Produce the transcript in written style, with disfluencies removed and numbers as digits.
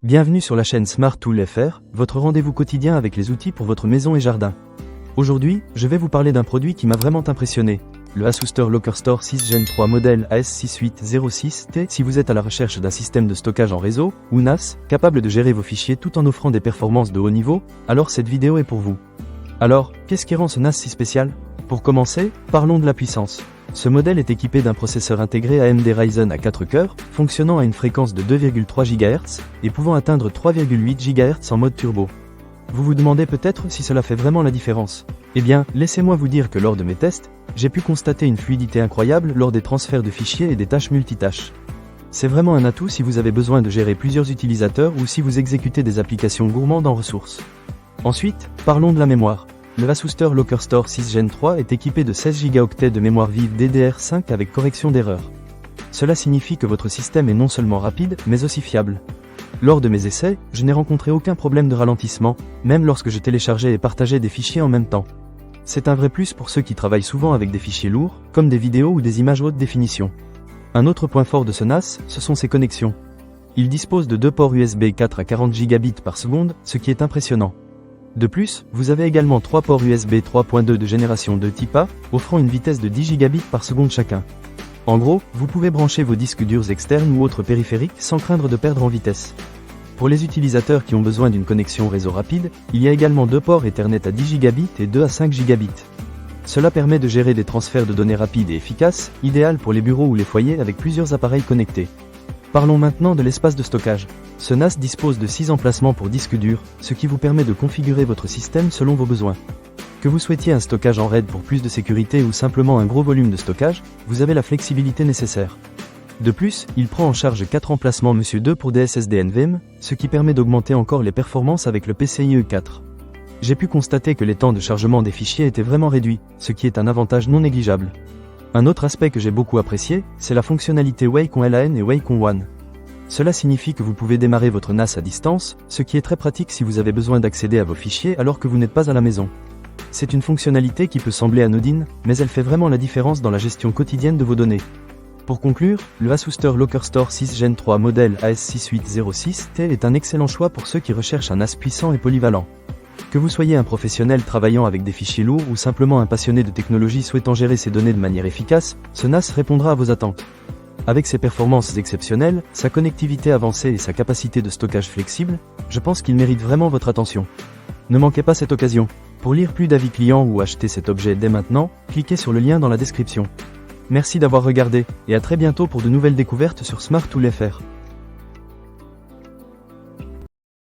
Bienvenue sur la chaîne Smart Tool FR, votre rendez-vous quotidien avec les outils pour votre maison et jardin. Aujourd'hui, je vais vous parler d'un produit qui m'a vraiment impressionné, le Asustor LockerStor 6 Gen 3 modèle AS6806T. Si vous êtes à la recherche d'un système de stockage en réseau, ou NAS, capable de gérer vos fichiers tout en offrant des performances de haut niveau, alors cette vidéo est pour vous. Alors, qu'est-ce qui rend ce NAS si spécial? Pour commencer, parlons de la puissance. Ce modèle est équipé d'un processeur intégré AMD Ryzen à 4 cœurs, fonctionnant à une fréquence de 2,3 GHz, et pouvant atteindre 3,8 GHz en mode turbo. Vous vous demandez peut-être si cela fait vraiment la différence. Eh bien, laissez-moi vous dire que lors de mes tests, j'ai pu constater une fluidité incroyable lors des transferts de fichiers et des tâches multitâches. C'est vraiment un atout si vous avez besoin de gérer plusieurs utilisateurs ou si vous exécutez des applications gourmandes en ressources. Ensuite, parlons de la mémoire. Le Asustor LockerStor 6 Gen 3 est équipé de 16 Go de mémoire vive DDR5 avec correction d'erreurs. Cela signifie que votre système est non seulement rapide, mais aussi fiable. Lors de mes essais, je n'ai rencontré aucun problème de ralentissement, même lorsque je téléchargeais et partageais des fichiers en même temps. C'est un vrai plus pour ceux qui travaillent souvent avec des fichiers lourds, comme des vidéos ou des images haute définition. Un autre point fort de ce NAS, ce sont ses connexions. Il dispose de deux ports USB 4 à 40 Gb par seconde, ce qui est impressionnant. De plus, vous avez également 3 ports USB 3.2 de génération 2 type A, offrant une vitesse de 10 Gb par seconde chacun. En gros, vous pouvez brancher vos disques durs externes ou autres périphériques sans craindre de perdre en vitesse. Pour les utilisateurs qui ont besoin d'une connexion réseau rapide, il y a également 2 ports Ethernet à 10 Gb et 2 à 5 Gb. Cela permet de gérer des transferts de données rapides et efficaces, idéal pour les bureaux ou les foyers avec plusieurs appareils connectés. Parlons maintenant de l'espace de stockage. Ce NAS dispose de 6 emplacements pour disques durs, ce qui vous permet de configurer votre système selon vos besoins. Que vous souhaitiez un stockage en RAID pour plus de sécurité ou simplement un gros volume de stockage, vous avez la flexibilité nécessaire. De plus, il prend en charge 4 emplacements M.2 pour des SSD NVMe, ce qui permet d'augmenter encore les performances avec le PCIe 4. J'ai pu constater que les temps de chargement des fichiers étaient vraiment réduits, ce qui est un avantage non négligeable. Un autre aspect que j'ai beaucoup apprécié, c'est la fonctionnalité Wacom LAN et Wacom One. Cela signifie que vous pouvez démarrer votre NAS à distance, ce qui est très pratique si vous avez besoin d'accéder à vos fichiers alors que vous n'êtes pas à la maison. C'est une fonctionnalité qui peut sembler anodine, mais elle fait vraiment la différence dans la gestion quotidienne de vos données. Pour conclure, le Asustor LockerStor 6 Gen 3 modèle AS6806T est un excellent choix pour ceux qui recherchent un NAS puissant et polyvalent. Que vous soyez un professionnel travaillant avec des fichiers lourds ou simplement un passionné de technologie souhaitant gérer ses données de manière efficace, ce NAS répondra à vos attentes. Avec ses performances exceptionnelles, sa connectivité avancée et sa capacité de stockage flexible, je pense qu'il mérite vraiment votre attention. Ne manquez pas cette occasion. Pour lire plus d'avis clients ou acheter cet objet dès maintenant, cliquez sur le lien dans la description. Merci d'avoir regardé, et à très bientôt pour de nouvelles découvertes sur Smart Tool FR.